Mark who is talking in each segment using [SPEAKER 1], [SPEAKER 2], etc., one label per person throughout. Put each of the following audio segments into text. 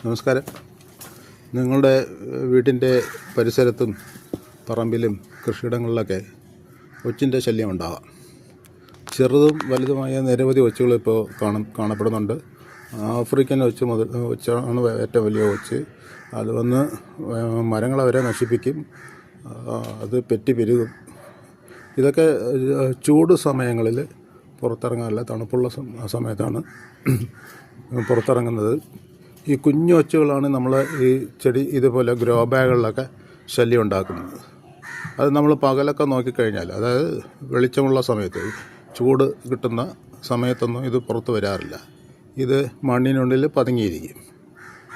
[SPEAKER 1] നമസ്കാരം. നിങ്ങളുടെ വീട്ടിൻ്റെ പരിസരത്തും പറമ്പിലും കൃഷിയിടങ്ങളിലൊക്കെ ഒച്ചിൻ്റെ ശല്യം ഉണ്ടാകാം. ചെറുതും വലുതുമായ നിരവധി ഒച്ചുകൾ ഇപ്പോൾ കാണപ്പെടുന്നുണ്ട്. ആഫ്രിക്കൻ ഒച്ചാണ് ഏറ്റവും വലിയ ഒച്ച്. അത് വന്ന് മരങ്ങളെ വരെ നശിപ്പിക്കും. അത് പെറ്റി പെരുകും. ഇതൊക്കെ ചൂട് സമയങ്ങളിൽ പുറത്തിറങ്ങാറില്ല. തണുപ്പുള്ള സമയത്താണ് പുറത്തിറങ്ങുന്നത്. ഈ കുഞ്ഞു ഒച്ചുകളാണ് നമ്മൾ ഈ ചെടി ഇതുപോലെ ഗ്രോ ബാഗുകളിലൊക്കെ ശല്യം ഉണ്ടാക്കുന്നത്. അത് നമ്മൾ പകലൊക്കെ നോക്കിക്കഴിഞ്ഞാൽ, അതായത് വെളിച്ചമുള്ള സമയത്ത്, ചൂട് കിട്ടുന്ന സമയത്തൊന്നും ഇത് പുറത്ത് വരാറില്ല. ഇത് മണ്ണിനുള്ളിൽ പതുങ്ങിയിരിക്കും.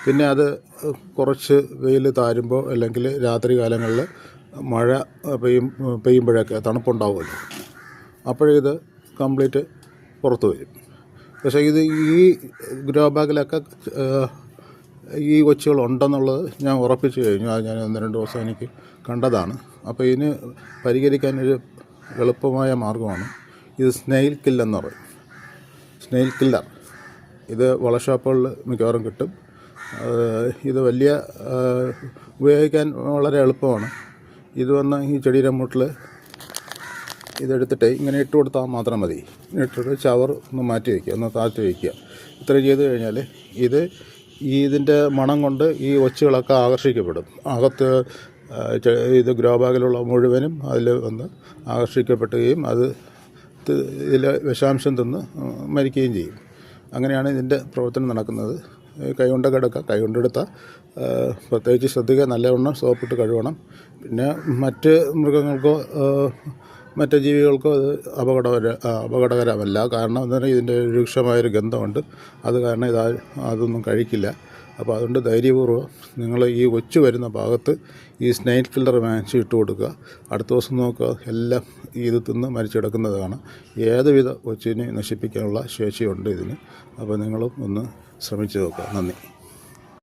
[SPEAKER 1] പിന്നെ അത് കുറച്ച് വെയിൽ താരുമ്പോൾ അല്ലെങ്കിൽ രാത്രി കാലങ്ങളിൽ മഴ പെയ്യുമ്പോഴൊക്കെ തണുപ്പുണ്ടാവുമല്ലോ, അപ്പോഴിത് കംപ്ലീറ്റ് പുറത്ത് വരും. പക്ഷേ ഇത് ഈ ഗ്രോ ബാഗിലൊക്കെ ഈ ഒച്ചുകൾ ഉണ്ടെന്നുള്ളത് ഞാൻ ഉറപ്പിച്ചു കഴിഞ്ഞു. അത് ഞാൻ 1-2 ദിവസം എനിക്ക് കണ്ടതാണ്. അപ്പോൾ ഇതിന് പരിഹരിക്കാനൊരു എളുപ്പമായ മാർഗ്ഗമാണ് ഇത്. സ്നെയിൽ കില്ലെന്ന് പറയും. സ്നെയിൽ കില്ലർ ഇത് വളഷോപ്പുകളിൽ മിക്കവാറും കിട്ടും. ഇത് ഉപയോഗിക്കാൻ വളരെ എളുപ്പമാണ്. ഇത് വന്ന് ഈ ചെടിയുടെ മൂട്ടിൽ ഇതെടുത്തിട്ട് ഇങ്ങനെ ഇട്ട് കൊടുത്താൽ മാത്രം മതി. ഇട്ടിട്ട് ചവർ ഒന്ന് മാറ്റി വയ്ക്കുക, ഒന്ന് താഴ്ത്തി വയ്ക്കുക. ഇത്ര ചെയ്ത് കഴിഞ്ഞാൽ ഇതിൻ്റെ മണം കൊണ്ട് ഈ ഒച്ചുകളൊക്കെ ആകർഷിക്കപ്പെടും. അകത്ത് ഇത് ഗ്രോ ബാഗിലുള്ള മുഴുവനും അതിൽ വന്ന് ആകർഷിക്കപ്പെടുകയും അത് ഇതിൽ വിഷാംശം തിന്ന് മരിക്കുകയും ചെയ്യും. അങ്ങനെയാണ് ഇതിൻ്റെ പ്രവർത്തനം നടക്കുന്നത്. കൈകൊണ്ടൊക്കെ എടുക്കുക. കൈകൊണ്ടെടുത്താൽ പ്രത്യേകിച്ച് ശ്രദ്ധിക്കുക, നല്ലവണ്ണം സോപ്പിട്ട് കഴുകണം. പിന്നെ മറ്റ് മൃഗങ്ങൾക്കോ മറ്റ് ജീവികൾക്കോ അത് അപകടകരമല്ല. കാരണം എന്താ പറഞ്ഞാൽ ഇതിൻ്റെ രൂക്ഷമായൊരു ഗന്ധമുണ്ട്. അത് കാരണം അതൊന്നും കഴിക്കില്ല. അപ്പോൾ അതുകൊണ്ട് ധൈര്യപൂർവ്വം നിങ്ങൾ ഈ ഒച്ചു വരുന്ന ഭാഗത്ത് ഈ സ്നെയിൽ കില്ലർ വാങ്ങിച്ച് ഇട്ട് കൊടുക്കുക. അടുത്ത ദിവസം നോക്കുക, എല്ലാം ഇത് തിന്ന് മരിച്ചെടുക്കുന്നത് കാണാം. ഏതുവിധ ഒച്ചിനെ നശിപ്പിക്കാനുള്ള ശേഷിയുണ്ട് ഇതിന്. അപ്പോൾ നിങ്ങളും ഒന്ന് ശ്രമിച്ചു നോക്കുക. നന്ദി.